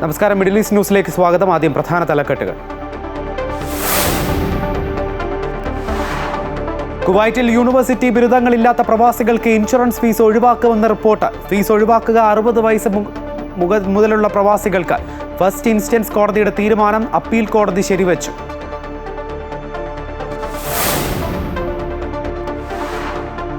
നമസ്കാരം. Middle east ന്യൂസിലേക്ക് സ്വാഗതം. ആദ്യം പ്രധാന തലക്കെട്ടുകൾ. കുവൈറ്റിൽ യൂണിവേഴ്സിറ്റി ബിരുദങ്ങളില്ലാത്ത പ്രവാസികൾക്ക് ഇൻഷുറൻസ് ഫീസ് ഒഴിവാക്കുമെന്ന റിപ്പോർട്ട്. ഫീസ് ഒഴിവാക്കുക 60 വയസ്സ് മുതലുള്ള പ്രവാസികൾക്ക്. ഫസ്റ്റ് ഇൻസ്റ്റൻസ് കോടതിയുടെ തീരുമാനം അപ്പീൽ കോടതി ശരിവച്ചു.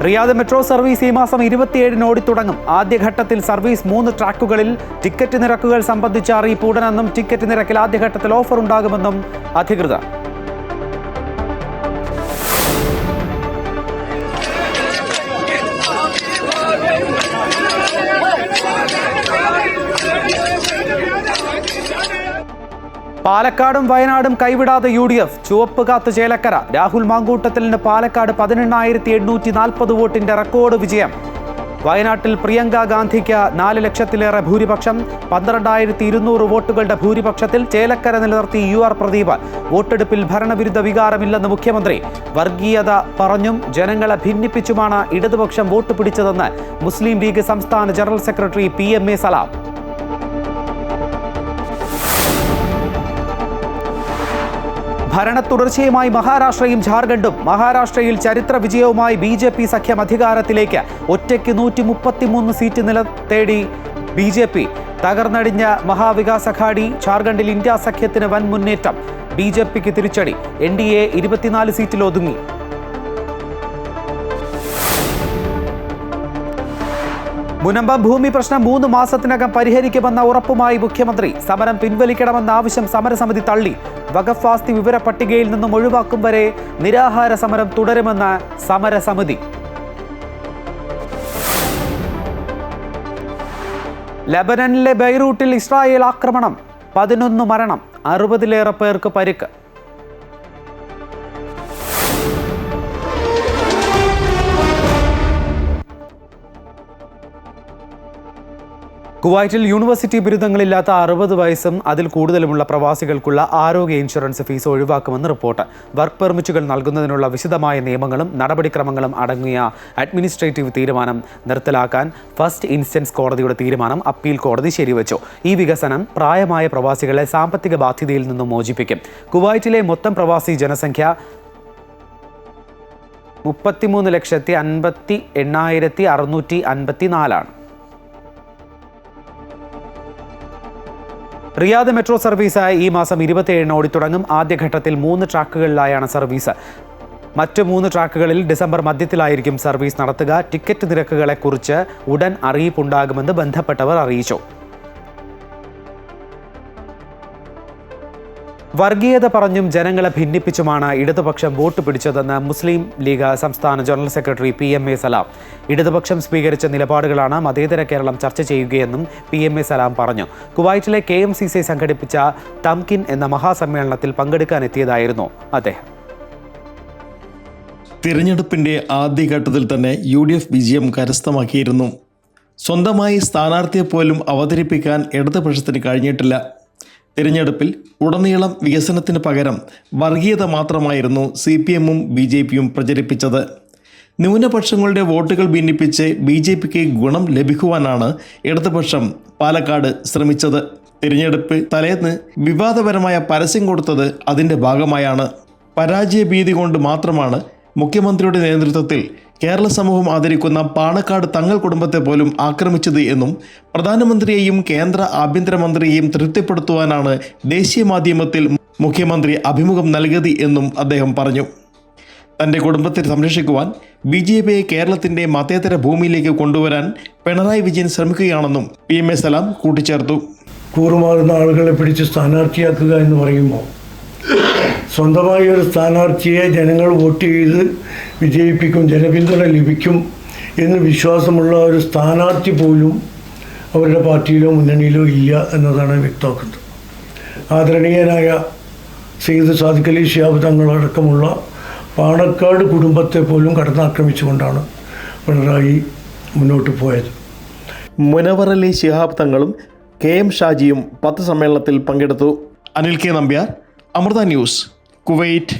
റിയാദ് മെട്രോ സർവീസ് ഈ മാസം 27-ന് ഓടിത്തുടങ്ങും. ആദ്യഘട്ടത്തിൽ സർവീസ് 3 ട്രാക്കുകളിൽ. ടിക്കറ്റ് നിരക്കുകൾ സംബന്ധിച്ച അറിയിപ്പ് ഉടനെന്നും ടിക്കറ്റ് നിരക്കിൽ ആദ്യഘട്ടത്തിൽ ഓഫർ ഉണ്ടാകുമെന്നും അധികൃതർ. പാലക്കാടും വയനാടും കൈവിടാതെ UDF. ചുവപ്പ് കാത്ത് ചേലക്കര. രാഹുൽ മാങ്കൂട്ടത്തിലിന് പാലക്കാട് 18,840 വോട്ടിന്റെ റെക്കോർഡ് വിജയം. വയനാട്ടിൽ പ്രിയങ്ക ഗാന്ധിക്ക് 4 ലക്ഷത്തിലേറെ ഭൂരിപക്ഷം. 12,200 വോട്ടുകളുടെ ഭൂരിപക്ഷത്തിൽ ചേലക്കര നിലനിർത്തി UR പ്രദീപ്. വോട്ടെടുപ്പിൽ ഭരണവിരുദ്ധ വികാരമില്ലെന്ന് മുഖ്യമന്ത്രി. വർഗീയത പറഞ്ഞും ജനങ്ങളെ ഭിന്നിപ്പിച്ചുമാണ് ഇടതുപക്ഷം വോട്ട് പിടിച്ചതെന്ന് മുസ്ലിം ലീഗ് സംസ്ഥാന ജനറൽ സെക്രട്ടറി PMA സലാം. ഭരണ തുടർച്ചയുമായി മഹാരാഷ്ട്രയും ജാർഖണ്ഡും. മഹാരാഷ്ട്രയിൽ ചരിത്ര വിജയവുമായി BJP സഖ്യം അധികാരത്തിലേക്ക്. ഒറ്റയ്ക്ക് 133 സീറ്റ് തേടി BJP. തകർന്നടിഞ്ഞ മഹാവികാസ് അഘാടി. ജാർഖണ്ഡിൽ ഇന്ത്യ സഖ്യത്തിന് വൻ മുന്നേറ്റം. BJPക്ക് തിരിച്ചടി. NDA 24 സീറ്റിൽ ഒതുങ്ങി. മുനമ്പം ഭൂമി പ്രശ്നം 3 മാസത്തിനകം പരിഹരിക്കുമെന്ന ഉറപ്പുമായി മുഖ്യമന്ത്രി. സമരം പിൻവലിക്കണമെന്ന ആവശ്യം സമരസമിതി തള്ളി. വഖഫ് ആസ്തി വിവര പട്ടികയിൽ നിന്നും ഒഴിവാക്കും വരെ നിരാഹാര സമരം തുടരുമെന്ന് സമരസമിതി. ലെബനനിലെ ബെയ്റൂട്ടിൽ ഇസ്രായേൽ ആക്രമണം. 11 മരണം, 60-ലേറെ പേർക്ക് പരിക്ക്. കുവൈറ്റിൽ യൂണിവേഴ്സിറ്റി ബിരുദങ്ങളില്ലാത്ത 60 വയസ്സും അതിൽ കൂടുതലുമുള്ള പ്രവാസികൾക്കുള്ള ആരോഗ്യ ഇൻഷുറൻസ് ഫീസ് ഒഴിവാക്കുമെന്ന് റിപ്പോർട്ട്. വർക്ക് പെർമിറ്റുകൾ നൽകുന്നതിനുള്ള വിശദമായ നിയമങ്ങളും നടപടിക്രമങ്ങളും അടങ്ങിയ അഡ്മിനിസ്ട്രേറ്റീവ് തീരുമാനം നിർത്തലാക്കാൻ ഫസ്റ്റ് ഇൻസ്റ്റൻസ് കോടതിയുടെ തീരുമാനം അപ്പീൽ കോടതി ശരിവച്ചു. ഈ വികസനം പ്രായമായ പ്രവാസികളെ സാമ്പത്തിക ബാധ്യതയിൽ നിന്നും മോചിപ്പിക്കും. കുവൈറ്റിലെ മൊത്തം പ്രവാസി ജനസംഖ്യ 33,58,654 റിയാദ് മെട്രോ സർവീസ് ഈ മാസം 27-ന് ഓടിത്തുടങ്ങും. ആദ്യഘട്ടത്തിൽ 3 ട്രാക്കുകളിലായാണ് സർവീസ്. മറ്റ് 3 ട്രാക്കുകളിൽ ഡിസംബർ മധ്യത്തിലായിരിക്കും സർവീസ് നടത്തുക. ടിക്കറ്റ് നിരക്കുകളെക്കുറിച്ച് ഉടൻ അറിയിപ്പുണ്ടാകുമെന്ന് ബന്ധപ്പെട്ടവർ അറിയിച്ചു. വർഗീയത പറഞ്ഞും ജനങ്ങളെ ഭിന്നിപ്പിച്ചുമാണ് ഇടതുപക്ഷം വോട്ട് പിടിച്ചതെന്ന് മുസ്ലിം ലീഗ് സംസ്ഥാന ജനറൽ സെക്രട്ടറി PMA സലാം. ഇടതുപക്ഷം സ്വീകരിച്ച നിലപാടുകളാണ് മതേതര കേരളം ചർച്ച ചെയ്യുകയെന്നും PMA സലാം പറഞ്ഞു. കുവൈറ്റിലെ KMCC സംഘടിപ്പിച്ച തംകിൻ എന്ന മഹാസമ്മേളനത്തിൽ പങ്കെടുക്കാനെത്തിയതായിരുന്നു അദ്ദേഹം. തിരഞ്ഞെടുപ്പിന്റെ ആദ്യഘട്ടത്തിൽ തന്നെ UDF വിജയം കരസ്ഥമാക്കിയിരുന്നു. സ്വന്തമായി സ്ഥാനാർത്ഥിയെ പോലും അവതരിപ്പിക്കാൻ ഇടതുപക്ഷത്തിന് കഴിഞ്ഞിട്ടില്ല. തിരഞ്ഞെടുപ്പിൽ ഉടനീളം വികസനത്തിന് പകരം വർഗീയത മാത്രമായിരുന്നു CPM-ഉം BJP-യും പ്രചരിപ്പിച്ചത്. ന്യൂനപക്ഷങ്ങളുടെ വോട്ടുകൾ ഭിന്നിപ്പിച്ച് BJPക്ക് ഗുണം ലഭിക്കുവാനാണ് ഇടതുപക്ഷം പാലക്കാട് ശ്രമിച്ചത്. തിരഞ്ഞെടുപ്പ് തലേന്ന് വിവാദപരമായ പരസ്യം കൊടുത്തത് അതിൻ്റെ ഭാഗമായാണ്. പരാജയഭീതി കൊണ്ട് മാത്രമാണ് മുഖ്യമന്ത്രിയുടെ നേതൃത്വത്തിൽ കേരള സമൂഹം ആദരിക്കുന്ന പാണക്കാട് തങ്ങൾ കുടുംബത്തെ പോലും ആക്രമിച്ചത് എന്നും പ്രധാനമന്ത്രിയെയും കേന്ദ്ര ആഭ്യന്തരമന്ത്രിയെയും തൃപ്തിപ്പെടുത്തുവാനാണ് ദേശീയ മാധ്യമത്തിൽ മുഖ്യമന്ത്രി അഭിമുഖം നൽകിയത് എന്നും അദ്ദേഹം പറഞ്ഞു. തൻ്റെ കുടുംബത്തെ സംരക്ഷിക്കുവാൻ BJPയെ കേരളത്തിൻ്റെ മതേതര ഭൂമിയിലേക്ക് കൊണ്ടുവരാൻ പിണറായി വിജയൻ ശ്രമിക്കുകയാണെന്നും PMA സലാം കൂട്ടിച്ചേർത്തു. കൂറുമാറുന്ന ആളുകളെ പിടിച്ച് സ്ഥാനാർത്ഥിയാക്കുക എന്ന് പറയുമ്പോൾ സ്വന്തമായി ഒരു സ്ഥാനാർത്ഥിയെ ജനങ്ങൾ വോട്ട് ചെയ്ത് വിജയിപ്പിക്കും, ജനപിന്തുണ ലഭിക്കും എന്ന് വിശ്വാസമുള്ള ഒരു സ്ഥാനാർത്ഥി പോലും അവരുടെ പാർട്ടിയിലോ മുന്നണിയിലോ ഇല്ല എന്നതാണ് വ്യക്തമാക്കുന്നത്. ആദരണീയനായ സയ്യിദ് സാദിഖ് അലി ശിഹാബ് തങ്ങളടക്കമുള്ള പാണക്കാട് കുടുംബത്തെ പോലും കടന്നാക്രമിച്ചുകൊണ്ടാണ് പിണറായി മുന്നോട്ട് പോയത്. മുനവർ അലി ശിഹാബ് തങ്ങളും KM ഷാജിയും പത്രസമ്മേളനത്തിൽ പങ്കെടുത്തു. Anil K Nambiar, Amrita news, Kuwait.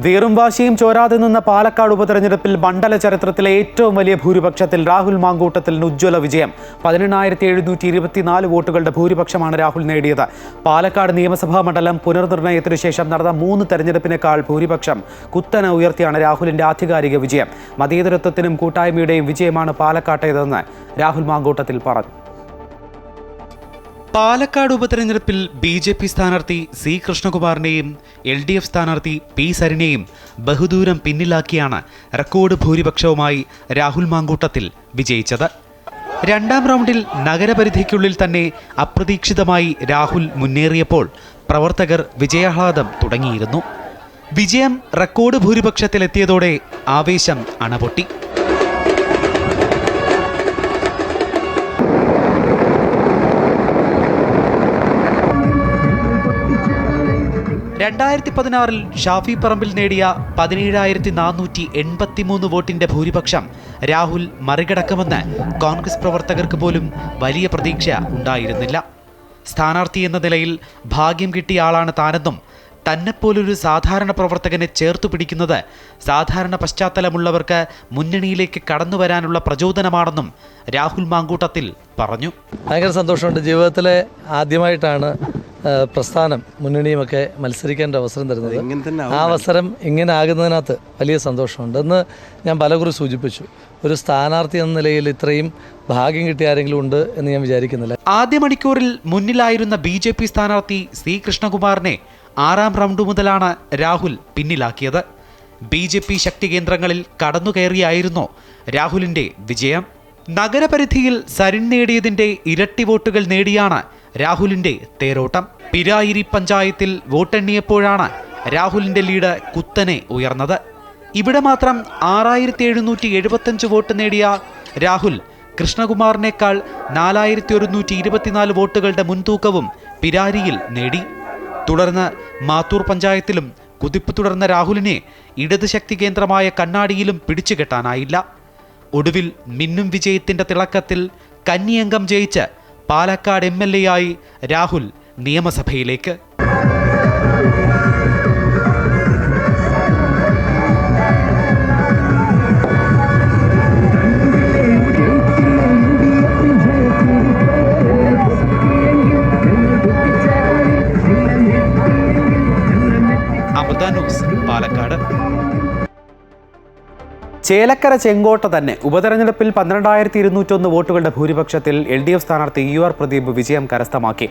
വീറും വാശിയും ചോരാതെ നിന്ന പാലക്കാട് ഉപതെരഞ്ഞെടുപ്പിൽ മണ്ഡല ചരിത്രത്തിലെ ഏറ്റവും വലിയ ഭൂരിപക്ഷത്തിൽ രാഹുൽ മാങ്കൂട്ടത്തിന് ഉജ്ജ്വല വിജയം. 18,724 വോട്ടുകളുടെ ഭൂരിപക്ഷമാണ് രാഹുൽ നേടിയത്. പാലക്കാട് നിയമസഭാ മണ്ഡലം പുനർനിർണയത്തിനു ശേഷം നടന്ന 3 തെരഞ്ഞെടുപ്പിനേക്കാൾ ഭൂരിപക്ഷം കുത്തനെ ഉയർത്തിയാണ് രാഹുലിന്റെ ആധികാരിക വിജയം. മതേതരത്വത്തിനും കൂട്ടായ്മയുടെയും വിജയമാണ് പാലക്കാട്ടേതെന്ന് രാഹുൽ മാങ്കൂട്ടത്തിൽ പറഞ്ഞു. പാലക്കാട് ഉപതെരഞ്ഞെടുപ്പിൽ BJP സ്ഥാനാർത്ഥി C കൃഷ്ണകുമാറിനെയും LDF സ്ഥാനാർത്ഥി P സരിനെയും ബഹുദൂരം പിന്നിലാക്കിയാണ് റെക്കോർഡ് ഭൂരിപക്ഷവുമായി രാഹുൽ മാങ്കൂട്ടത്തിൽ വിജയിച്ചത്. 2ാം റൗണ്ടിൽ നഗരപരിധിക്കുള്ളിൽ തന്നെ അപ്രതീക്ഷിതമായി രാഹുൽ മുന്നേറിയപ്പോൾ പ്രവർത്തകർ വിജയാഹ്ലാദം തുടങ്ങിയിരുന്നു. വിജയം റെക്കോർഡ് ഭൂരിപക്ഷത്തിലെത്തിയതോടെ ആവേശം അണപൊട്ടി. ൽ ഷാഫി പറമ്പിൽ നേടിയ 17,483 വോട്ടിന്റെ ഭൂരിപക്ഷം രാഹുൽ മറികടക്കുമെന്ന് കോൺഗ്രസ് പ്രവർത്തകർക്ക് പോലും വലിയ പ്രതീക്ഷ ഉണ്ടായിരുന്നില്ല. സ്ഥാനാർത്ഥി എന്ന നിലയിൽ ഭാഗ്യം കിട്ടിയ ആളാണ് താനെന്നും തന്നെപ്പോലൊരു സാധാരണ പ്രവർത്തകനെ ചേർത്തു പിടിക്കുന്നത് സാധാരണ പശ്ചാത്തലമുള്ളവർക്ക് മുന്നണിയിലേക്ക് കടന്നു വരാനുള്ള പ്രചോദനമാണെന്നും രാഹുൽ മാങ്കൂട്ടത്തിൽ പറഞ്ഞു. ഭയങ്കര സന്തോഷമുണ്ട്. ജീവിതത്തിലെ ആദ്യമായിട്ടാണ് പ്രസ്ഥാനം മുന്നണിയുമൊക്കെ മത്സരിക്കേണ്ട അവസരം തരുന്നത്. ആ അവസരം ഇങ്ങനെ ആകുന്നതിനകത്ത് വലിയ സന്തോഷമുണ്ട് എന്ന് ഞാൻ പലകുറി സൂചിപ്പിച്ചു. ഒരു സ്ഥാനാർത്ഥി എന്ന നിലയിൽ ഇത്രയും ഭാഗ്യം കിട്ടിയ ആരെങ്കിലും ഉണ്ട് എന്ന് ഞാൻ വിചാരിക്കുന്നില്ല. ആദ്യ മണിക്കൂറിൽ മുന്നിലായിരുന്ന BJP സ്ഥാനാർത്ഥി C കൃഷ്ണകുമാറിനെ 6ാം റൗണ്ട് മുതലാണ് രാഹുൽ പിന്നിലാക്കിയത്. BJP ശക്തി കേന്ദ്രങ്ങളിൽ കടന്നുകയറിയായിരുന്നു രാഹുലിന്റെ വിജയം. നഗരപരിധിയിൽ സരിൻ നേടിയതിന്റെ ഇരട്ടി വോട്ടുകൾ നേടിയാണ് രാഹുലിന്റെ തേരോട്ടം. പിരായിരി പഞ്ചായത്തിൽ വോട്ടെണ്ണിയപ്പോഴാണ് രാഹുലിന്റെ ലീഡ് കുത്തനെ ഉയർന്നത്. ഇവിടെ മാത്രം 6,775 വോട്ട് നേടിയ രാഹുൽ കൃഷ്ണകുമാറിനേക്കാൾ 4,124 വോട്ടുകളുടെ മുൻതൂക്കവും പിരാരിയിൽ നേടി. തുടർന്ന് മാത്തൂർ പഞ്ചായത്തിലും കുതിപ്പ് തുടർന്ന രാഹുലിനെ ഇടത് ശക്തി കേന്ദ്രമായ കണ്ണാടിയിലും പിടിച്ചുകെട്ടാനായില്ല. ഒടുവിൽ മിന്നും വിജയത്തിന്റെ തിളക്കത്തിൽ കന്നിയംഗം ജയിച്ച് പാലക്കാട് MLA ആയി രാഹുൽ നിയമസഭയിലേക്ക്. അമൃത ന്യൂസ്, പാലക്കാട്. ചേലക്കര ചെങ്കോട്ട തന്നെ ഉപതെരഞ്ഞെടുപ്പിൽ 12,201 വോട്ടുകളുടെ ഭൂരിപക്ഷത്തിൽ LDF സ്ഥാനാർത്ഥി UR പ്രദീപ് വിജയം കരസ്ഥമാക്കി.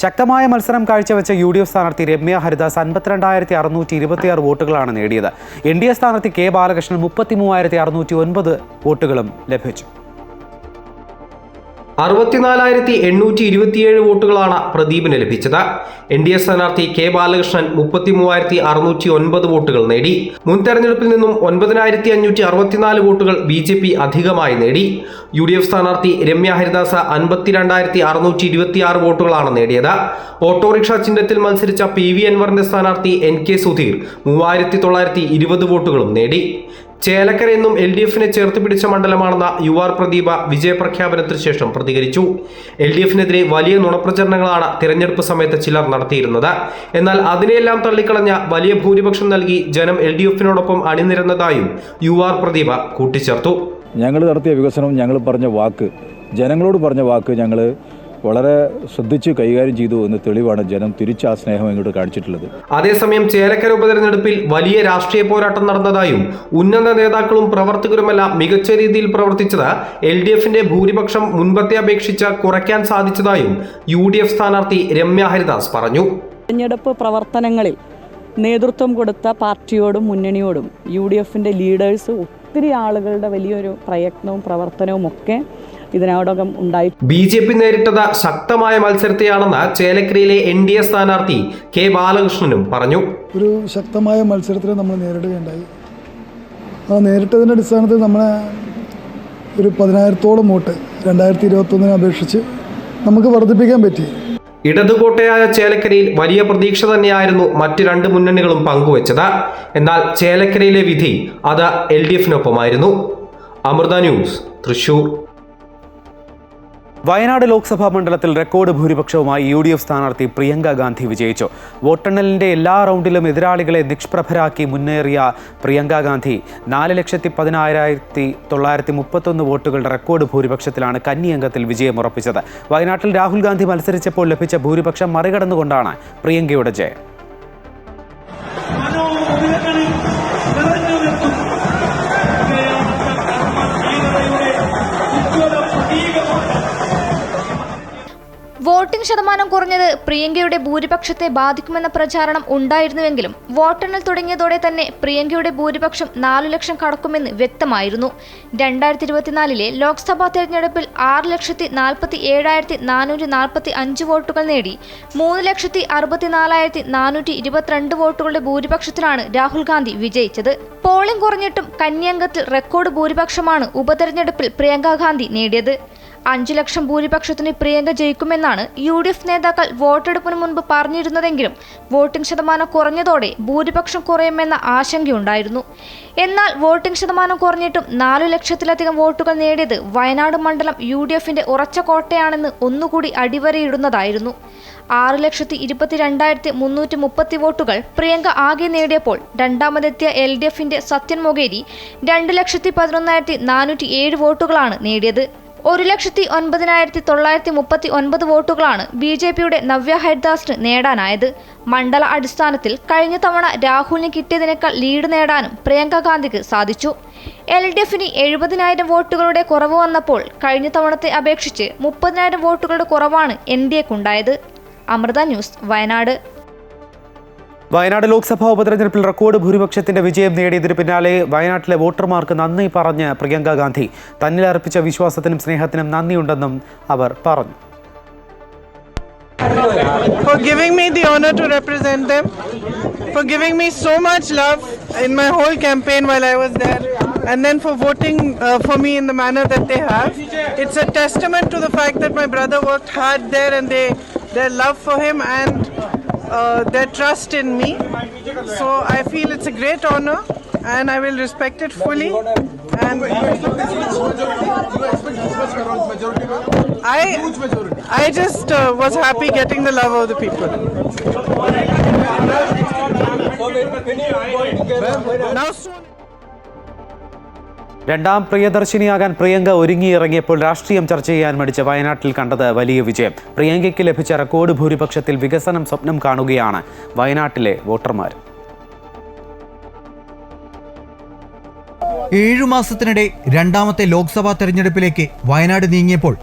ശക്തമായ മത്സരം കാഴ്ചവെച്ച UDF സ്ഥാനാർത്ഥി രമ്യ ഹരിദാസ് 52,626 വോട്ടുകളാണ് നേടിയത്. NDA സ്ഥാനാർത്ഥി K ബാലകൃഷ്ണൻ 33,609 വോട്ടുകളും ലഭിച്ചു. 64,827 വോട്ടുകളാണ് പ്രദീപിന് ലഭിച്ചത്. NDA സ്ഥാനാർത്ഥി K ബാലകൃഷ്ണൻ 33,609 വോട്ടുകൾ നേടി. മുൻ തെരഞ്ഞെടുപ്പിൽ നിന്നും 9,564 വോട്ടുകൾ BJP അധികമായി നേടി. UDF സ്ഥാനാർത്ഥി രമ്യ ഹരിദാസ് 52,626 വോട്ടുകളാണ് നേടിയത്. ഓട്ടോറിക്ഷ ചിഹ്നത്തിൽ മത്സരിച്ച PV അൻവറിന്റെ സ്ഥാനാർത്ഥി NK സുധീർ 3,920 വോട്ടുകളും നേടി. ചേലക്കര എന്നും LDFനെ ചേർത്ത് പിടിച്ച മണ്ഡലമാണെന്ന UR പ്രദീപ വിജയപ്രഖ്യാപനത്തിന് ശേഷം പ്രതികരിച്ചു. LDFനെതിരെ വലിയ നുണപ്രചരണങ്ങളാണ് തിരഞ്ഞെടുപ്പ് സമയത്ത് ചിലർ നടത്തിയിരുന്നത്. എന്നാൽ അതിനെയെല്ലാം തള്ളിക്കളഞ്ഞ വലിയ ഭൂരിപക്ഷം നൽകി ജനം LDFനോടൊപ്പം അണിനിരന്നതായും UR പ്രദീപ കൂട്ടിച്ചേർത്തു. ഞങ്ങൾ നടത്തിയ വികസനം, ഞങ്ങൾ പറഞ്ഞ വാക്ക്, ജനങ്ങളോട് പറഞ്ഞ വാക്ക് ഞങ്ങൾ വളരെ ശ്രദ്ധിച്ച് കൈകാര്യം ചെയ്തു എന്ന് തെളിവാണ് ജനം തിരിച്ച് ആ സ്നേഹം ഇങ്ങോട്ട് കാണിച്ചിട്ടുള്ളത്. അതേസമയം ചേലക്കര ഉപതെരഞ്ഞെടുപ്പിൽ വലിയ രാഷ്ട്രീയ പോരാട്ടം നടന്നതായും ഉന്നത നേതാക്കളും പ്രവർത്തകരുമെല്ലാം മികച്ച രീതിയിൽ പ്രവർത്തിച്ചത് LDFന്റെ ഭൂരിപക്ഷം മുൻപത്തെ അപേക്ഷിച്ച് കുറയ്ക്കാൻ സാധിച്ചതായും UDF സ്ഥാനാർത്ഥി രമ്യ ഹരിദാസ് പറഞ്ഞു. തെരഞ്ഞെടുപ്പ് പ്രവർത്തനങ്ങളിൽ നേതൃത്വം കൊടുത്ത പാർട്ടിയോടും മുന്നണിയോടും UDFന്റെ ലീഡേഴ്സ് ഒത്തിരി ആളുകളുടെ വലിയൊരു പ്രയത്നവും പ്രവർത്തനവും ഒക്കെ ഇതിനോടകം ഉണ്ടായി. BJP നേരിട്ടത് ശക്തമായ മത്സരത്തെയാണെന്ന് ചേലക്കരയിലെ NDA സ്ഥാനാർത്ഥി K ബാലകൃഷ്ണനും പറഞ്ഞു. ഒരു ശക്തമായ മത്സരത്തിൽ നമ്മൾ നേരിടുകയുണ്ടായി. ആ നേരിട്ടതിൻ്റെ അടിസ്ഥാനത്തിൽ നമ്മളെ ഒരു 10,000-ഓളം വോട്ട് 2021 അപേക്ഷിച്ച് നമുക്ക് വർദ്ധിപ്പിക്കാൻ പറ്റി. ഇടതുകോട്ടയായ ചേലക്കരയിൽ വലിയ പ്രതീക്ഷ തന്നെയായിരുന്നു മറ്റ് 2 മുന്നണികളും പങ്കുവച്ചത്. എന്നാൽ ചേലക്കരയിലെ വിധി അത് LDFനൊപ്പമായിരുന്നു. അമൃത ന്യൂസ്, തൃശൂർ. വയനാട് ലോക്സഭാ മണ്ഡലത്തിൽ റെക്കോർഡ് ഭൂരിപക്ഷവുമായി UDF സ്ഥാനാർത്ഥി പ്രിയങ്ക ഗാന്ധി വിജയിച്ചു. വോട്ടെണ്ണലിന്റെ എല്ലാ റൗണ്ടിലും എതിരാളികളെ നിഷ്പ്രഭരാക്കി മുന്നേറിയ പ്രിയങ്ക ഗാന്ധി 4,16,931 വോട്ടുകളുടെ റെക്കോർഡ് ഭൂരിപക്ഷത്തിലാണ് കന്നിയംഗത്തിൽ വിജയമുറപ്പിച്ചത്. വയനാട്ടിൽ രാഹുൽ ഗാന്ധി മത്സരിച്ചപ്പോൾ ലഭിച്ച ഭൂരിപക്ഷം മറികടന്നുകൊണ്ടാണ് പ്രിയങ്കയുടെ ജയം. വോട്ടിംഗ് ശതമാനം കുറഞ്ഞത് പ്രിയങ്കയുടെ ഭൂരിപക്ഷത്തെ ബാധിക്കുമെന്ന പ്രചാരണം ഉണ്ടായിരുന്നുവെങ്കിലും വോട്ടെണ്ണൽ തുടങ്ങിയതോടെ തന്നെ പ്രിയങ്കയുടെ ഭൂരിപക്ഷം 4 ലക്ഷം കടക്കുമെന്ന് വ്യക്തമായിരുന്നു. 2024 ലോക്സഭാ തെരഞ്ഞെടുപ്പിൽ 6,47,445 വോട്ടുകൾ നേടി 3,64,422 വോട്ടുകളുടെ ഭൂരിപക്ഷത്തിലാണ് രാഹുൽ ഗാന്ധി വിജയിച്ചത്. പോളിംഗ് കുറഞ്ഞിട്ടും കന്നിയംഗത്തിൽ റെക്കോർഡ് ഭൂരിപക്ഷമാണ് ഉപതെരഞ്ഞെടുപ്പിൽ പ്രിയങ്ക ഗാന്ധി നേടിയത്. 5 ലക്ഷം ഭൂരിപക്ഷത്തിന് പ്രിയങ്ക ജയിക്കുമെന്നാണ് UDF നേതാക്കൾ വോട്ടെടുപ്പിന് മുൻപ് പറഞ്ഞിരുന്നതെങ്കിലും വോട്ടിംഗ് ശതമാനം കുറഞ്ഞതോടെ ഭൂരിപക്ഷം കുറയുമെന്ന ആശങ്കയുണ്ടായിരുന്നു. എന്നാൽ വോട്ടിംഗ് ശതമാനം കുറഞ്ഞിട്ടും 4 ലക്ഷത്തിലധികം വോട്ടുകൾ നേടിയത് വയനാട് മണ്ഡലം UDFന്റെ ഉറച്ച കോട്ടയാണെന്ന് ഒന്നുകൂടി അടിവരയിടുന്നതായിരുന്നു. 6,22,330 വോട്ടുകൾ പ്രിയങ്ക ആകെ നേടിയപ്പോൾ രണ്ടാമതെത്തിയ LDFന്റെ സത്യൻ മൊകേരി 2,11,407 വോട്ടുകളാണ് നേടിയത്. 1,09,939 വോട്ടുകളാണ് BJPയുടെ നവ്യ ഹരിദാസിന് നേടാനായത്. മണ്ഡല അടിസ്ഥാനത്തിൽ കഴിഞ്ഞ തവണ രാഹുലിന് കിട്ടിയതിനേക്കാൾ ലീഡ് നേടാനും പ്രിയങ്ക ഗാന്ധിക്ക് സാധിച്ചു. LDFന് 70,000 വോട്ടുകളുടെ കുറവ് വന്നപ്പോൾ കഴിഞ്ഞ തവണത്തെ അപേക്ഷിച്ച് 30,000 വോട്ടുകളുടെ കുറവാണ് NDAക്കുണ്ടായത്. അമൃത ന്യൂസ്, വയനാട്. വയനാട് ലോക്സഭാ ഉപതെരഞ്ഞെടുപ്പിൽ റെക്കോർഡ് ഭൂരിപക്ഷത്തിന്റെ വിജയം നേടിയതിന് പിന്നാലെ വയനാട്ടിലെ വോട്ടർമാർക്ക് നന്ദി പറഞ്ഞ് പ്രിയങ്ക ഗാന്ധി തന്നിൽ അർപ്പിച്ച വിശ്വാസത്തിനും സ്നേഹത്തിനും നന്ദിയുണ്ടെന്നും അവർ പറഞ്ഞു. For giving me the honor to represent them, for giving me so much love in my whole campaign while I was there, and then for voting for me in the manner that they have. It's a testament to the fact that my brother worked hard there, and their love for him and their trust in me. So I feel it's a great honor and I will respect it fully. And I just was happy getting the love of the people. Now soon. രണ്ടാം പ്രിയദർശിനിയാകാൻ പ്രിയങ്ക ഒരുങ്ങിയിറങ്ങിയപ്പോൾ രാഷ്ട്രീയം ചർച്ച ചെയ്യാൻ മടിച്ച വയനാട്ടിൽ കണ്ടത് വലിയ വിജയം. പ്രിയങ്കയ്ക്ക് ലഭിച്ച record ഭൂരിപക്ഷത്തിൽ വികസനം സ്വപ്നം കാണുകയാണ് വയനാട്ടിലെ വോട്ടർമാർ. 7 മാസത്തിനിടെ രണ്ടാമത്തെ ലോക്സഭാ തെരഞ്ഞെടുപ്പിലേക്ക് വയനാട് നീങ്ങിയപ്പോൾ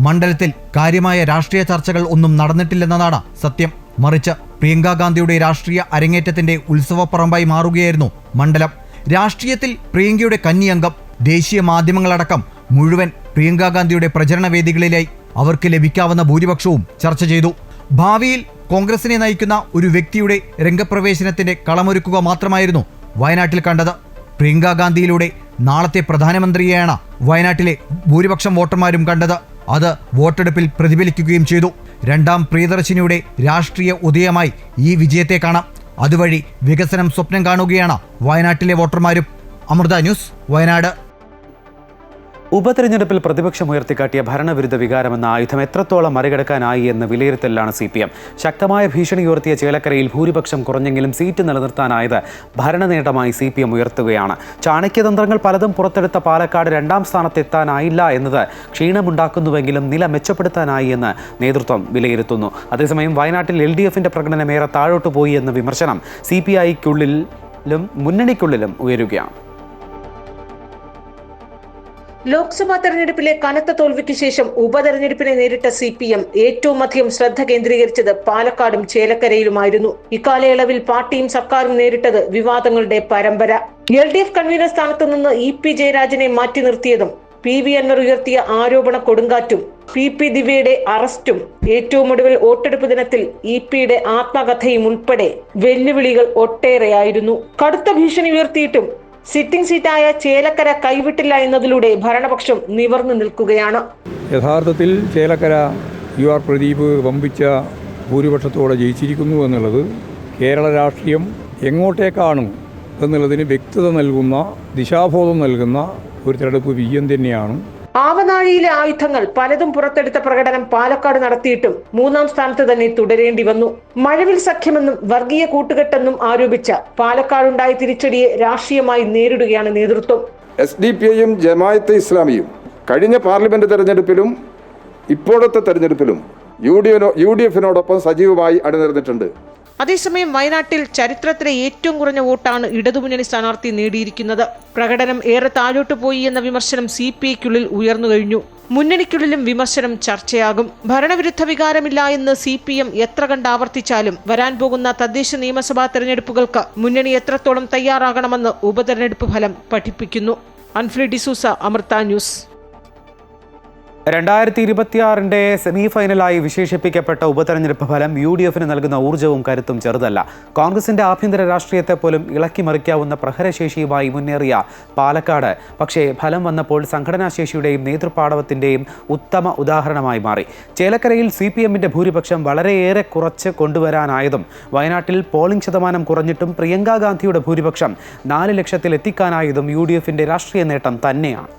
മണ്ഡലത്തിൽ കാര്യമായ രാഷ്ട്രീയ ചർച്ചകൾ ഒന്നും നടന്നിട്ടില്ലെന്നതാണ് സത്യം. മറിച്ച് പ്രിയങ്ക ഗാന്ധിയുടെ രാഷ്ട്രീയ അരങ്ങേറ്റത്തിന്റെ ഉത്സവപ്പറമ്പായി മാറുകയായിരുന്നു മണ്ഡലം. രാഷ്ട്രീയത്തിൽ പ്രിയങ്കയുടെ കന്നിയംഗം ദേശീയ മാധ്യമങ്ങളടക്കം മുഴുവൻ പ്രിയങ്ക ഗാന്ധിയുടെ പ്രചരണ വേദികളിലായി അവർക്ക് ലഭിക്കാവുന്ന ഭൂരിപക്ഷവും ചർച്ച ചെയ്തു. ഭാവിയിൽ കോൺഗ്രസിനെ നയിക്കുന്ന ഒരു വ്യക്തിയുടെ രംഗപ്രവേശനത്തിന്റെ കളമൊരുക്കുക മാത്രമായിരുന്നു വയനാട്ടിൽ കണ്ടത്. പ്രിയങ്ക ഗാന്ധിയിലൂടെ നാളത്തെ പ്രധാനമന്ത്രിയെയാണ് വയനാട്ടിലെ ഭൂരിപക്ഷം വോട്ടർമാരും കണ്ടത്. അത് വോട്ടെടുപ്പിൽ പ്രതിഫലിക്കുകയും ചെയ്തു. രണ്ടാം പ്രിയദർശിനിയുടെ രാഷ്ട്രീയ ഉദയമായി ഈ വിജയത്തെ കാണാം. അതുവഴി വികസനം സ്വപ്നം കാണുകയാണ് വയനാട്ടിലെ വോട്ടർമാരും. അമൃത ന്യൂസ്, വയനാട്. ഉപതെരഞ്ഞെടുപ്പിൽ പ്രതിപക്ഷം ഉയർത്തിക്കാട്ടിയ ഭരണവിരുദ്ധ വികാരമെന്ന ആയുധം എത്രത്തോളം മറികടക്കാനായി എന്ന വിലയിരുത്തലാണ് CPM. ശക്തമായ ഭീഷണി ഉയർത്തിയ ചേലക്കരയിൽ ഭൂരിപക്ഷം കുറഞ്ഞെങ്കിലും സീറ്റ് നിലനിർത്താനായത് ഭരണനേട്ടമായി CPM ഉയർത്തുകയാണ്. ചാണക്യതന്ത്രങ്ങൾ പലതും പുറത്തെടുത്ത പാലക്കാട് 2ാം സ്ഥാനത്തെത്താനായില്ല എന്നത് ക്ഷീണമുണ്ടാക്കുന്നുവെങ്കിലും നില മെച്ചപ്പെടുത്താനായി എന്ന് നേതൃത്വം വിലയിരുത്തുന്നു. അതേസമയം വയനാട്ടിൽ LDFന്റെ പ്രകടനം ഏറെ താഴോട്ടു പോയി എന്ന വിമർശനം CPIക്കുള്ളിലും മുന്നണിക്കുള്ളിലും ഉയരുകയാണ്. ലോക്സഭാ തെരഞ്ഞെടുപ്പിലെ കനത്ത തോൽവിക്ക് ശേഷം ഉപതെരഞ്ഞെടുപ്പിനെ നേരിട്ട CPM ഏറ്റവും അധികം ശ്രദ്ധ കേന്ദ്രീകരിച്ചത് പാലക്കാടും ചേലക്കരയിലുമായിരുന്നു. ഇക്കാലയളവിൽ പാർട്ടിയും സർക്കാരും നേരിട്ടത് വിവാദങ്ങളുടെ പരമ്പര. LDF കൺവീനർ സ്ഥാനത്ത് നിന്ന് EP ജയരാജനെ മാറ്റി നിർത്തിയതും PV അൻവർ ഉയർത്തിയ ആരോപണ കൊടുങ്കാറ്റും PP ദിവ്യയുടെ അറസ്റ്റും ഏറ്റവും ഒടുവിൽ വോട്ടെടുപ്പ് ദിനത്തിൽ EP-യുടെ ആത്മകഥയും ഉൾപ്പെടെ വെല്ലുവിളികൾ ഒട്ടേറെയായിരുന്നു. കടുത്ത ഭീഷണി ഉയർത്തിയിട്ടും സിറ്റിംഗ് സീറ്റായ ചേലക്കര കൈവിട്ടില്ല എന്നതിലൂടെ ഭരണപക്ഷം നിവർന്നു നിൽക്കുകയാണ്. യഥാർത്ഥത്തിൽ ചേലക്കര UR പ്രദീപ് വമ്പിച്ച ഭൂരിപക്ഷത്തോടെ ജയിച്ചിരിക്കുന്നു എന്നുള്ളത് കേരള രാഷ്ട്രീയം എങ്ങോട്ടേക്കാണ് എന്നുള്ളതിന് വ്യക്തത നൽകുന്ന, ദിശാബോധം നൽകുന്ന ഒരു തെരഞ്ഞെടുപ്പ് വിജയം തന്നെയാണ്. ആവനാഴിയിലെ ആയുധങ്ങൾ പലതും പുറത്തെടുത്ത പ്രകടനം പാലക്കാട് നടത്തിയിട്ടും 3-ാം സ്ഥാനത്ത് തന്നെ തുടരേണ്ടി വന്നു. മഴവിൽ സഖ്യമെന്നും വർഗീയ കൂട്ടുകെട്ടെന്നും ആരോപിച്ച പാലക്കാടുണ്ടായ തിരിച്ചടിയെ രാഷ്ട്രീയമായി നേരിടുകയാണ് നേതൃത്വം. SDPIയും ജമാഅത്തെ ഇസ്ലാമിയും കഴിഞ്ഞ പാർലമെന്റ് തെരഞ്ഞെടുപ്പിലും ഇപ്പോഴത്തെ തെരഞ്ഞെടുപ്പിലും UDFിനോടൊപ്പം സജീവമായി അണിനിരന്നിട്ടുണ്ട്. അതേസമയം വയനാട്ടിൽ ചരിത്രത്തിലെ ഏറ്റവും കുറഞ്ഞ വോട്ടാണ് ഇടതുമുന്നണി സ്ഥാനാർത്ഥി നേടിയിരിക്കുന്നത്. പ്രകടനം ഏറെ താഴോട്ട് പോയി എന്ന വിമർശനം CPIക്കുള്ളിൽ ഉയർന്നു കഴിഞ്ഞു. മുന്നണിക്കുള്ളിലും വിമർശനം ചർച്ചയാകും. ഭരണവിരുദ്ധ വികാരമില്ല എന്ന് CPM എത്ര കണ്ട് ആവർത്തിച്ചാലും വരാൻ പോകുന്ന തദ്ദേശ നിയമസഭാ തെരഞ്ഞെടുപ്പുകൾക്ക് മുന്നണി എത്രത്തോളം തയ്യാറാകണമെന്ന് ഉപതെരഞ്ഞെടുപ്പ് ഫലം പഠിപ്പിക്കുന്നു. അൻഫ്രി ഡിസൂസ, അമൃത ന്യൂസ്. 2026 സെമി ഫൈനലായി വിശേഷിപ്പിക്കപ്പെട്ട ഉപതെരഞ്ഞെടുപ്പ് ഫലം UDFിന് നൽകുന്ന ഊർജ്ജവും കരുത്തും ചെറുതല്ല. കോൺഗ്രസിന്റെ ആഭ്യന്തര രാഷ്ട്രീയത്തെ പോലും ഇളക്കിമറിക്കാവുന്ന പ്രഹരശേഷിയുമായി മുന്നേറിയ പാലക്കാട് പക്ഷേ ഫലം വന്നപ്പോൾ സംഘടനാശേഷിയുടെയും നേതൃപാടവത്തിന്റെയും ഉത്തമ ഉദാഹരണമായി മാറി. ചേലക്കരയിൽ CPMന്റെ ഭൂരിപക്ഷം വളരെയേറെ കുറച്ച് കൊണ്ടുവരാനായതും വയനാട്ടിൽ പോളിംഗ് ശതമാനം കുറഞ്ഞിട്ടും പ്രിയങ്കാ ഗാന്ധിയുടെ ഭൂരിപക്ഷം 4 ലക്ഷത്തിൽ എത്തിക്കാനായതും UDFിന്റെ രാഷ്ട്രീയ നേട്ടം തന്നെയാണ്.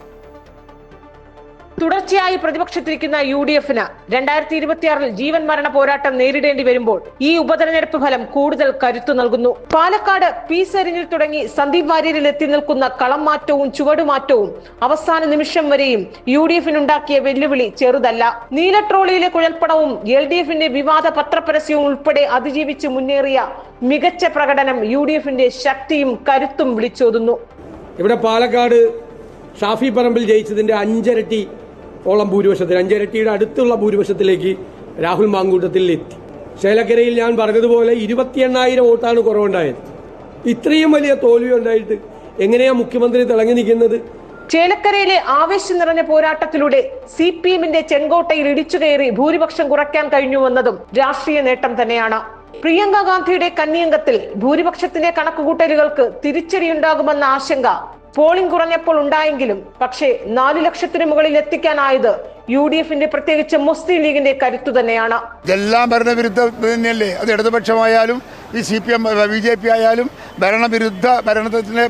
തുടർച്ചയായി പ്രതിപക്ഷത്തിരിക്കുന്ന UDFിന് 2026 ജീവൻ മരണ പോരാട്ടം നേരിടേണ്ടി വരുമ്പോൾ ഈ ഉപതെരഞ്ഞെടുപ്പ് ഫലം കൂടുതൽ കരുത്തു നൽകുന്നു. പാലക്കാട് പീസെറിഞ്ഞിൽ തുടങ്ങി സന്ദീപ് വാര്യരിൽ എത്തി നിൽക്കുന്ന കളം മാറ്റവും ചുവടുമാറ്റവും അവസാന നിമിഷം വരെയും UDFിനുണ്ടാക്കിയ വെല്ലുവിളി ചെറുതല്ല. നീലട്രോളിയിലെ കുഴൽപ്പണവും LDFിന്റെ വിവാദ പത്രപരസ്യവും ഉൾപ്പെടെ അതിജീവിച്ച് മുന്നേറിയ മികച്ച പ്രകടനം UDFിന്റെ ശക്തിയും കരുത്തും വിളിച്ചോതുന്നു. ഇവിടെ പാലക്കാട് ഷാഫി പറമ്പിൽ ജയിച്ചതിന്റെ 5 ഇരട്ടി ഭൂരിപക്ഷത്തിൽ 5 ഇരട്ടിയുടെ അടുത്തുള്ള ഭൂരിപക്ഷത്തിലേക്ക് രാഹുൽ മാങ്കൂട്ടത്തിൽ എത്തി. ചേലക്കരയിൽ ഞാൻ പറഞ്ഞതുപോലെ 28,000 വോട്ടാണ് കുറവുണ്ടായത്. ഇത്രയും വലിയ തോൽവി ഉണ്ടായിട്ട് എങ്ങനെയാ മുഖ്യമന്ത്രി തിളങ്ങി നിൽക്കുന്നത്? ചേലക്കരയിലെ ആവേശം നിറഞ്ഞ പോരാട്ടത്തിലൂടെ CPMന്റെ ചെങ്കോട്ടയിൽ ഇടിച്ചുകയറി ഭൂരിപക്ഷം കുറയ്ക്കാൻ കഴിഞ്ഞുവെന്നതും രാഷ്ട്രീയ നേട്ടം തന്നെയാണ്. പ്രിയങ്ക ഗാന്ധിയുടെ കന്നിയംഗത്തിൽ ഭൂരിപക്ഷത്തിന്റെ കണക്കുകൂട്ടലുകൾക്ക് തിരിച്ചടിയുണ്ടാകുമെന്ന ആശങ്ക പോളിംഗ് കുറഞ്ഞപ്പോൾ ഉണ്ടായെങ്കിലും പക്ഷേ 4 ലക്ഷത്തിന് മുകളിൽ എത്തിക്കാനായത് UDFിന്റെ പ്രത്യേകിച്ച് മുസ്ലിം ലീഗിന്റെ കരുത്തു തന്നെയാണ്. ഇതെല്ലാം ഭരണവിരുദ്ധ തന്നെയല്ലേ? അത് ഇടതുപക്ഷമായാലും ഈ CPM BJP ആയാലും ഭരണവിരുദ്ധ ഭരണത്തിന്റെ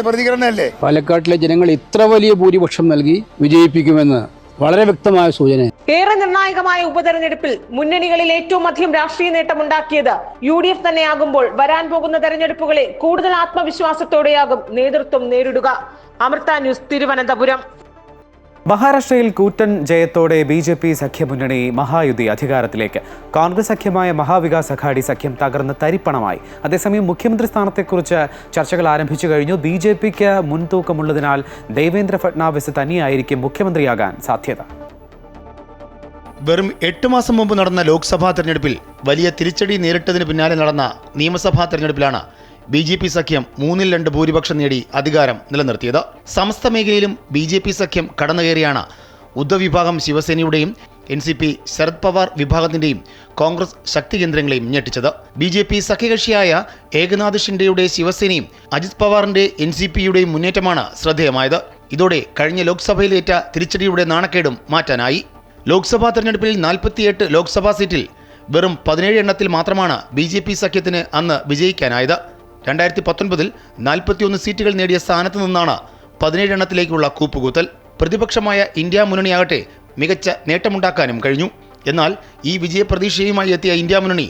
പ്രതികരണമല്ലേ? പാലക്കാട്ടിലെ ജനങ്ങൾ ഇത്ര വലിയ ഭൂരിപക്ഷം നൽകി വിജയിപ്പിക്കുമെന്ന് വളരെ വ്യക്തമായ സൂചന. ഏറെ നിർണായകമായ ഉപതെരഞ്ഞെടുപ്പിൽ മുന്നണികളിൽ ഏറ്റവും അധികം രാഷ്ട്രീയ നേട്ടമുണ്ടാക്കിയത് UDF തന്നെയാകുമ്പോൾ വരാൻ പോകുന്ന തെരഞ്ഞെടുപ്പുകളെ കൂടുതൽ ആത്മവിശ്വാസത്തോടെയാകും നേതൃത്വം നേരിടുക. അമൃത ന്യൂസ്, തിരുവനന്തപുരം. മഹാരാഷ്ട്രയിൽ കൂറ്റൻ ജയത്തോടെ BJP സഖ്യമുന്നണി മഹായുതി അധികാരത്തിലേക്ക്. കോൺഗ്രസ് സഖ്യമായ മഹാവികാസ് അഘാടി സഖ്യം തകർന്ന് തരിപ്പണമായി. അതേസമയം മുഖ്യമന്ത്രി സ്ഥാനത്തെക്കുറിച്ച് ചർച്ചകൾ ആരംഭിച്ചു കഴിഞ്ഞു. BJPക്ക് മുൻതൂക്കമുള്ളതിനാൽ ദേവേന്ദ്ര ഫട്നാവിസ് തന്നെയായിരിക്കും മുഖ്യമന്ത്രിയാകാൻ സാധ്യത. വെറും 8 മാസം മുമ്പ് നടന്ന ലോക്സഭാ തെരഞ്ഞെടുപ്പിൽ വലിയ തിരിച്ചടി നേരിട്ടതിന് പിന്നാലെ നടന്ന നിയമസഭാ തെരഞ്ഞെടുപ്പിലാണ് BJP സഖ്യം 3-2 ഭൂരിപക്ഷം നേടി അധികാരം നിലനിർത്തിയത്. സമസ്ത മേഖലയിലും BJP സഖ്യം കടന്നുകയറിയാണ് ഉദ്ധവ് വിഭാഗം ശിവസേനയുടെയും NCP ശരത് പവാർ വിഭാഗത്തിന്റെയും കോൺഗ്രസ് ശക്തി കേന്ദ്രങ്ങളെയും ഞെട്ടിച്ചത്. BJP സഖ്യകക്ഷിയായ ഏകനാഥ് ഷിൻഡെയുടെ ശിവസേനയും അജിത് പവാറിന്റെ NCPയുടെയും മുന്നേറ്റമാണ് ശ്രദ്ധേയമായത്. ഇതോടെ കഴിഞ്ഞ ലോക്സഭയിലേറ്റ തിരിച്ചടിയുടെ നാണക്കേടും മാറ്റാനായി. ലോക്സഭാ തെരഞ്ഞെടുപ്പിൽ 48 ലോക്സഭാ സീറ്റിൽ വെറും 17 എണ്ണത്തിൽ മാത്രമാണ് BJP സഖ്യത്തിന് അന്ന് വിജയിക്കാനായത്. 2019 41 സീറ്റുകൾ നേടിയ സ്ഥാനത്ത് നിന്നാണ് 17 എണ്ണത്തിലേക്കുള്ള കൂപ്പുകൂത്തൽ. പ്രതിപക്ഷമായ ഇന്ത്യ മുന്നണിയാകട്ടെ മികച്ച നേട്ടമുണ്ടാക്കാനും കഴിഞ്ഞു. എന്നാൽ ഈ വിജയപ്രതീക്ഷയുമായി എത്തിയ ഇന്ത്യ മുന്നണി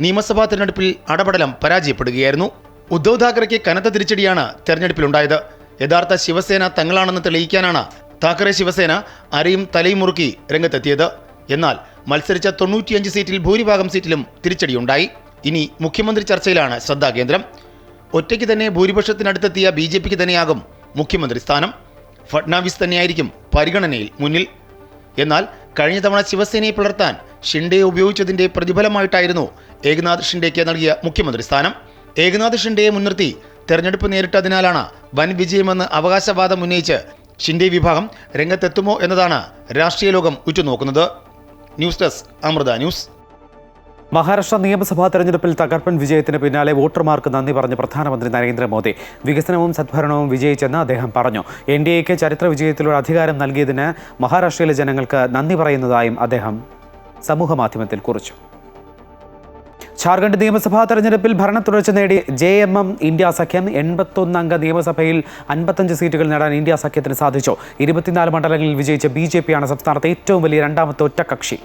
നിയമസഭാ തെരഞ്ഞെടുപ്പിൽ അടപടലം പരാജയപ്പെടുകയായിരുന്നു. ഉദ്ധവ് താക്കറെയ്ക്ക് കനത്ത തിരിച്ചടിയാണ് തെരഞ്ഞെടുപ്പിലുണ്ടായത്. യഥാർത്ഥ ശിവസേന തങ്ങളാണെന്ന് തെളിയിക്കാനാണ് താക്കറെ ശിവസേന അരയും തലയും മുറുക്കി രംഗത്തെത്തിയത്. എന്നാൽ മത്സരിച്ച 95 സീറ്റിൽ ഭൂരിഭാഗം സീറ്റിലും തിരിച്ചടിയുണ്ടായി. ഇനി മുഖ്യമന്ത്രി ചർച്ചയിലാണ് ശ്രദ്ധാകേന്ദ്രം. ഒറ്റയ്ക്ക് തന്നെ ഭൂരിപക്ഷത്തിനടുത്തെത്തിയ BJPക്ക് തന്നെയാകും മുഖ്യമന്ത്രി സ്ഥാനം. ഫട്നാവിസ് തന്നെയായിരിക്കും പരിഗണനയിൽ മുന്നിൽ. എന്നാൽ കഴിഞ്ഞ തവണ ശിവസേനയെ പിളർത്താൻ ഷിൻഡെയെ ഉപയോഗിച്ചതിന്റെ പ്രതിഫലമായിട്ടായിരുന്നു ഏകനാഥ് ഷിൻഡെയ്ക്ക് നൽകിയ മുഖ്യമന്ത്രി സ്ഥാനം. ഏകനാഥ് ഷിൻഡെയെ മുൻനിർത്തി തെരഞ്ഞെടുപ്പ് നേരിട്ടതിനാലാണ് വൻ വിജയമെന്ന് അവകാശവാദം ഉന്നയിച്ച് ഷിൻഡെ വിഭാഗം രംഗത്തെത്തുമോ എന്നതാണ് രാഷ്ട്രീയ ലോകം ഉറ്റുനോക്കുന്നത്. News desk, Amrita news. Maharashtra നിയമസഭാ തെരഞ്ഞെടുപ്പിൽ തകർപ്പൻ വിജയത്തിന് പിന്നാലെ വോട്ടർമാർക്ക് നന്ദി പറഞ്ഞ പ്രധാനമന്ത്രി നരേന്ദ്രമോദി. വികസനവും സദ്ഭരണവും വിജയിച്ചെന്ന് അദ്ദേഹം പറഞ്ഞു. NDAക്ക് ചരിത്ര വിജയത്തിലൂടെ അധികാരം നൽകിയതിന് മഹാരാഷ്ട്രയിലെ ജനങ്ങൾക്ക് നന്ദി പറയുന്നതായും അദ്ദേഹം സമൂഹമാധ്യമത്തിൽ കുറിച്ചു. ജാർഖണ്ഡ് നിയമസഭാ തെരഞ്ഞെടുപ്പിൽ ഭരണത്തുടർച്ച നേടി JMM ഇന്ത്യ സഖ്യം 81 അംഗ നിയമസഭയിൽ 55 സീറ്റുകൾ നേടാൻ ഇന്ത്യ സഖ്യത്തിന് സാധിച്ചു. 24 മണ്ഡലങ്ങളിൽ വിജയിച്ച BJP-യാണ് സംസ്ഥാനത്തെ ഏറ്റവും വലിയ രണ്ടാമത്തെ ഒറ്റക്കക്ഷി.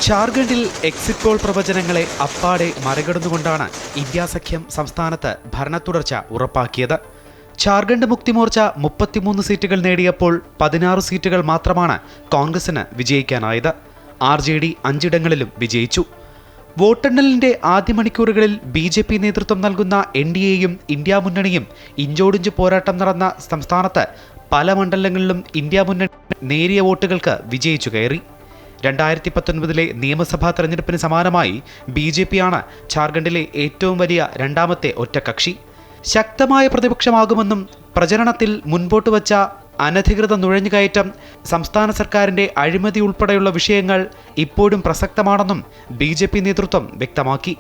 ജാർഖണ്ഡിൽ എക്സിറ്റ് പോൾ പ്രവചനങ്ങളെ അപ്പാടെ മറികടന്നുകൊണ്ടാണ് ഇന്ത്യ സഖ്യം സംസ്ഥാനത്ത് ഭരണത്തുടർച്ച ഉറപ്പാക്കിയത്. ജാർഖണ്ഡ് മുക്തി മോർച്ച 33 സീറ്റുകൾ നേടിയപ്പോൾ 16 സീറ്റുകൾ മാത്രമാണ് കോൺഗ്രസിന് വിജയിക്കാനായത്. RJD 5 ഇടങ്ങളിലും വിജയിച്ചു. വോട്ടെണ്ണലിന്റെ ആദ്യ മണിക്കൂറുകളിൽ BJP നേതൃത്വം നൽകുന്ന NDAയും ഇന്ത്യ മുന്നണിയും ഇഞ്ചോടിഞ്ച് പോരാട്ടം നടന്ന സംസ്ഥാനത്ത് പല മണ്ഡലങ്ങളിലും ഇന്ത്യ മുന്നണി നേരിയ വോട്ടുകൾക്ക് വിജയിച്ചു കയറി. 2019 നിയമസഭാ തെരഞ്ഞെടുപ്പിന് സമാനമായി BJP-യാണ് ജാർഖണ്ഡിലെ ഏറ്റവും വലിയ രണ്ടാമത്തെ ഒറ്റക്കക്ഷി. ശക്തമായ പ്രതിപക്ഷമാകുമെന്നും പ്രചരണത്തിൽ മുൻപോട്ട് വച്ച അനധികൃത നുഴഞ്ഞുകയറ്റം, സംസ്ഥാന സർക്കാരിന്റെ അഴിമതി ഉൾപ്പെടെയുള്ള വിഷയങ്ങൾ ഇപ്പോഴും പ്രസക്തമാണെന്നും BJP നേതൃത്വം വ്യക്തമാക്കി.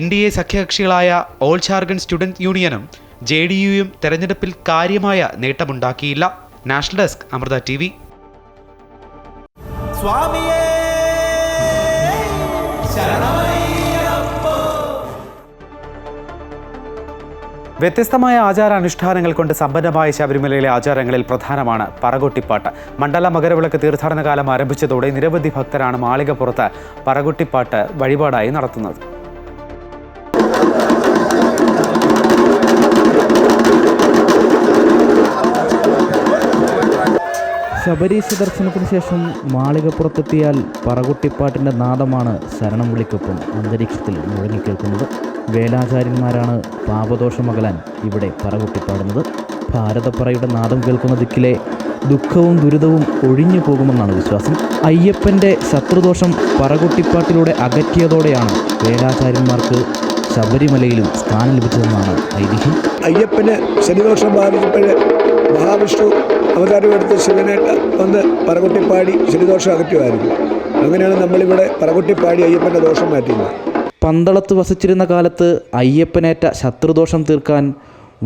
NDA സഖ്യകക്ഷികളായ ഓൾ ജാർഖണ്ഡ് സ്റ്റുഡന്റ് യൂണിയനും JDU-യും തെരഞ്ഞെടുപ്പിൽ കാര്യമായ നേട്ടമുണ്ടാക്കിയില്ല. National desk, Amrita TV. വ്യത്യസ്തമായ ആചാരാനുഷ്ഠാനങ്ങൾ കൊണ്ട് സമ്പന്നമായ ശബരിമലയിലെ ആചാരങ്ങളിൽ പ്രധാനമാണ് പറകൊട്ടിപ്പാട്ട്. മണ്ഡല മകരവിളക്ക് തീർത്ഥാടന കാലം ആരംഭിച്ചതോടെ നിരവധി ഭക്തരാണ് മാളികപ്പുറത്ത് പറകൊട്ടിപ്പാട്ട് വഴിപാടായി നടത്തുന്നത്. ശബരീശ ദർശനത്തിന് ശേഷം മാളികപ്പുറത്തെത്തിയാൽ പറകൊട്ടിപ്പാട്ടിൻ്റെ നാദമാണ് ശരണം വിളിക്കൊപ്പം അന്തരീക്ഷത്തിൽ മുഴങ്ങിക്കേൾക്കുന്നത്. വേലാചാര്യന്മാരാണ് പാപദോഷമകലാൻ ഇവിടെ പറകൊട്ടിപ്പാടുന്നത്. ഭാരതപ്പറയുടെ നാദം കേൾക്കുന്ന ദിക്കിലെ ദുഃഖവും ദുരിതവും ഒഴിഞ്ഞു പോകുമെന്നാണ് വിശ്വാസം. അയ്യപ്പൻ്റെ ശത്രുദോഷം പറകൊട്ടിപ്പാട്ടിലൂടെ അകറ്റിയതോടെയാണ് വേലാചാര്യന്മാർക്ക് ശബരിമലയിലും സ്ഥാനം ലഭിച്ചതെന്നാണ് ഐതിഹ്യം. അയ്യപ്പന് ശനിദോഷം ബാധിച്ചപ്പോൾ മഹാവിഷ്ണു അവതാരമെടുത്ത് ശിവനെ വന്ന് പറകൊട്ടിപ്പാടി ശനിദോഷം അകറ്റുമായിരുന്നു. അങ്ങനെയാണ് നമ്മളിവിടെ പറകൊട്ടിപ്പാടി അയ്യപ്പൻ്റെ ദോഷം മാറ്റുന്നത്. പന്തളത്ത് വസിച്ചിരുന്ന കാലത്ത് അയ്യപ്പനേറ്റ ശത്രുദോഷം തീർക്കാൻ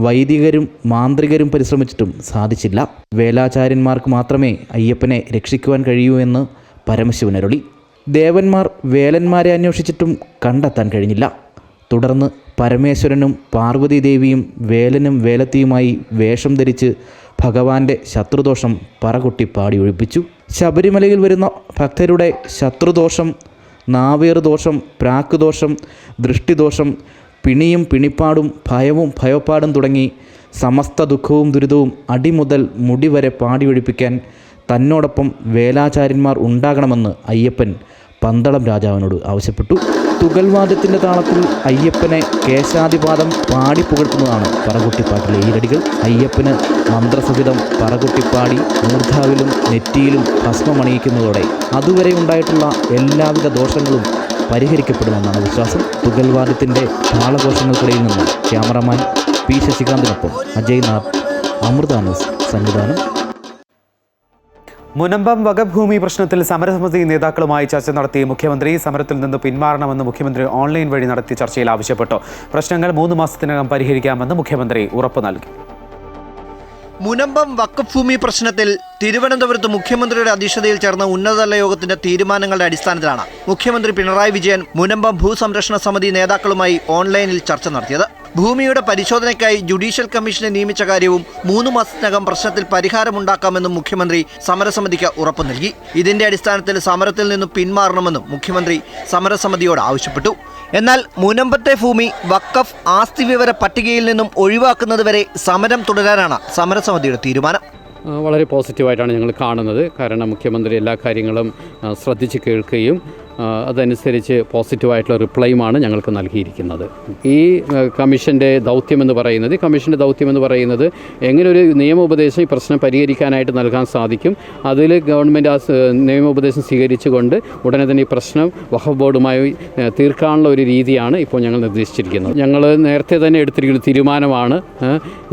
വൈദികരും മാന്ത്രികരും പരിശ്രമിച്ചിട്ടും സാധിച്ചില്ല. വേലാചാര്യന്മാർക്ക് മാത്രമേ അയ്യപ്പനെ രക്ഷിക്കുവാൻ കഴിയൂ എന്ന് പരമശിവനരുളി. ദേവന്മാർ വേലന്മാരെ അന്വേഷിച്ചിട്ടും കണ്ടെത്താൻ കഴിഞ്ഞില്ല. തുടർന്ന് പരമേശ്വരനും പാർവതീദേവിയും വേലനും വേലത്തിയുമായി വേഷം ധരിച്ച് ഭഗവാന്റെ ശത്രുദോഷം പറകൊട്ടിപ്പാടി ഒഴിപ്പിച്ചു. ശബരിമലയിൽ വരുന്ന ഭക്തരുടെ ശത്രുദോഷം, നാവേറുദോഷം, പ്രാക്കുദോഷം, ദൃഷ്ടിദോഷം, പിണിയും പിണിപ്പാടും ഭയവും ഭയപ്പാടും തുടങ്ങി സമസ്ത ദുഃഖവും ദുരിതവും അടിമുതൽ മുടി വരെ പാടിയൊഴിപ്പിക്കാൻ തന്നോടൊപ്പം വേലാചാര്യന്മാർ ഉണ്ടാകണമെന്ന് അയ്യപ്പൻ പന്തളം രാജാവിനോട് ആവശ്യപ്പെട്ടു. തുകൽവാദ്യത്തിൻ്റെ താളത്തിൽ അയ്യപ്പനെ കേശാദിപാദം പാടി പുകഴ്ത്തുന്നതാണ് പറകൊട്ടിപ്പാട്ടിലെ ഈരടികൾ. അയ്യപ്പന് മന്ത്രസഹിതം പറകൊട്ടിപ്പാടി മൂർധാവിലും നെറ്റിയിലും ഭസ്മമണിയിക്കുന്നതോടെ അതുവരെ ഉണ്ടായിട്ടുള്ള എല്ലാവിധ ദോഷങ്ങളും പരിഹരിക്കപ്പെടുമെന്നാണ് വിശ്വാസം. തുകൽവാദ്യത്തിൻ്റെ താളഘോഷങ്ങൾക്കിടയിൽ നിന്ന് ക്യാമറമാൻ P. ശശികാന്തിനൊപ്പം അജയ് നാഥ്, അമൃത ന്യൂസ് സംവിധാനം. മുനമ്പം വകഭൂമി പ്രശ്നത്തിൽ സമരസമിതി നേതാക്കളുമായി ചർച്ച നടത്തി മുഖ്യമന്ത്രി സമരത്തിൽ നിന്ന് പിന്മാറണമെന്ന് മുഖ്യമന്ത്രി ഓൺലൈൻ വഴി നടത്തിയ ചർച്ചയിൽ ആവശ്യപ്പെട്ടു. പ്രശ്നങ്ങൾ 3 മാസത്തിനകം പരിഹരിക്കാമെന്ന് മുഖ്യമന്ത്രി ഉറപ്പു നൽകി. മുനമ്പം വഖഫ് ഭൂമി പ്രശ്നത്തിൽ തിരുവനന്തപുരത്ത് മുഖ്യമന്ത്രിയുടെ അധ്യക്ഷതയിൽ ചേർന്ന ഉന്നതതല യോഗത്തിന്റെ തീരുമാനങ്ങളുടെ അടിസ്ഥാനത്തിലാണ് മുഖ്യമന്ത്രി പിണറായി വിജയൻ മുനമ്പം ഭൂസംരക്ഷണ സമിതി നേതാക്കളുമായി ഓൺലൈനിൽ ചർച്ച നടത്തിയത്. ഭൂമിയുടെ പരിശോധനയ്ക്കായി ജുഡീഷ്യൽ കമ്മീഷനെ നിയമിച്ച കാര്യവും 3 മാസത്തിനകം പ്രശ്നത്തിൽ പരിഹാരമുണ്ടാക്കാമെന്നും മുഖ്യമന്ത്രി സമരസമിതിക്ക് ഉറപ്പു നൽകി. ഇതിന്റെ അടിസ്ഥാനത്തിൽ സമരത്തിൽ നിന്നും പിന്മാറണമെന്നും മുഖ്യമന്ത്രി സമരസമിതിയോട് ആവശ്യപ്പെട്ടു. എന്നാൽ മുനമ്പത്തെ ഭൂമി വഖഫ് ആസ്തി വിവര പട്ടികയിൽ നിന്നും ഒഴിവാക്കുന്നതുവരെ സമരം തുടരാനാണ് സമരസമിതിയുടെ തീരുമാനം. വളരെ പോസിറ്റീവായിട്ടാണ് ഞങ്ങൾ കാണുന്നത്. കാരണം മുഖ്യമന്ത്രി എല്ലാ കാര്യങ്ങളും ശ്രദ്ധിച്ച് കേൾക്കുകയും അതനുസരിച്ച് പോസിറ്റീവായിട്ടുള്ള റിപ്ലൈയുമാണ് ഞങ്ങൾക്ക് നൽകിയിരിക്കുന്നത്. ഈ കമ്മീഷൻ്റെ ദൗത്യമെന്ന് പറയുന്നത് എങ്ങനെ ഒരു നിയമോപദേശം ഈ പ്രശ്നം പരിഹരിക്കാനായിട്ട് നൽകാൻ സാധിക്കും, അതിൽ ഗവൺമെൻറ് ആ നിയമോപദേശം സ്വീകരിച്ചുകൊണ്ട് ഉടനെ തന്നെ ഈ പ്രശ്നം വഖഫ് ബോർഡുമായി തീർക്കാനുള്ള ഒരു രീതിയാണ് ഇപ്പോൾ ഞങ്ങൾ നിർദ്ദേശിച്ചിരിക്കുന്നത്. ഞങ്ങൾ നേരത്തെ തന്നെ എടുത്തിരിക്കുന്ന തീരുമാനമാണ്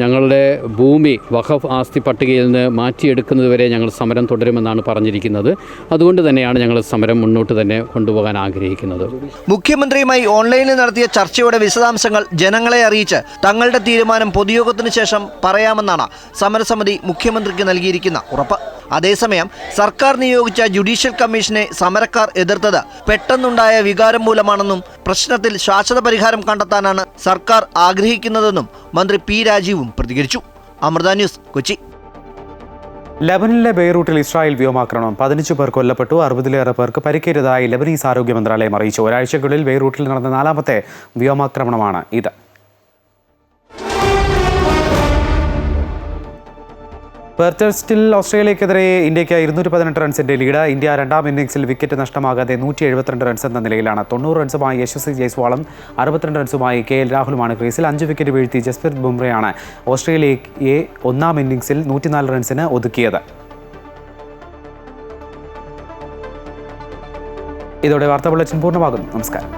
ഞങ്ങളുടെ ഭൂമി വഖഫ് ആസ്തി പട്ടികയിൽ നിന്ന് മാറ്റിയെടുക്കുന്നതുവരെ ഞങ്ങൾ സമരം തുടരുമെന്നാണ് പറഞ്ഞിരിക്കുന്നത്. അതുകൊണ്ട് തന്നെയാണ് ഞങ്ങൾ സമരം മുന്നോട്ട് തന്നെ കൊണ്ടുപോകാൻ ആഗ്രഹിക്കുന്നത്. മുഖ്യമന്ത്രിയുമായി ഓൺലൈനിൽ നടത്തിയ ചർച്ചയുടെ വിശദാംശങ്ങൾ ജനങ്ങളെ അറിയിച്ച് തങ്ങളുടെ തീരുമാനം പൊതുയോഗത്തിന് ശേഷം പറയാമെന്നാണ് സമരസമിതി മുഖ്യമന്ത്രിക്ക് നൽകിയിരിക്കുന്ന ഉറപ്പ്. അതേസമയം സർക്കാർ നിയോഗിച്ച ജുഡീഷ്യൽ കമ്മീഷനെ സമരക്കാർ എതിർത്തത് പെട്ടെന്നുണ്ടായ വികാരം മൂലമാണെന്നും പ്രശ്നത്തിൽ ശാശ്വത പരിഹാരം കണ്ടെത്താനാണ് സർക്കാർ ആഗ്രഹിക്കുന്നതെന്നും മന്ത്രി പി രാജീവും പ്രതികരിച്ചു. അമൃത ന്യൂസ്, കൊച്ചി. ലബനനിലെ ബെയ്റൂട്ടിൽ ഇസ്രായേൽ വ്യോമാക്രമണം 15 പേർ കൊല്ലപ്പെട്ടു, 60-ലേറെ പേർക്ക് പരിക്കേറ്റതായി ലബനീസ് ആരോഗ്യ മന്ത്രാലയം അറിയിച്ചു. ഒരാഴ്ചയ്ക്കുള്ളിൽ ബെയ്റൂട്ടിൽ നടന്ന 4ാമത്തെ വ്യോമാക്രമണമാണ് ഇത്. പെർത്ത് ടെസ്റ്റിൽ ഓസ്ട്രേലിയക്കെതിരെ ഇന്ത്യയ്ക്ക് 218 റൺസിന്റെ ലീഡ്. ഇന്ത്യ രണ്ടാം ഇന്നിംഗ്സിൽ വിക്കറ്റ് നഷ്ടമാകാതെ 172 റൺസ് എന്ന നിലയിലാണ്. 90 റൺസുമായി യശസ്വി ജയ്സ്വാളും 62 റൺസുമായി KL രാഹുലുമാണ് ക്രീസിൽ. 5 വിക്കറ്റ് വീഴ്ത്തി ജസ്പ്രീത് ബുംറയാണ് ഓസ്ട്രേലിയയെ ഒന്നാം ഇന്നിംഗ്സിൽ 104 റൺസിന് ഒതുക്കിയത്. ഇതോടെ വാർത്താ ബുള്ളറ്റിൻ പൂർണ്ണമാകുന്നു. നമസ്കാരം.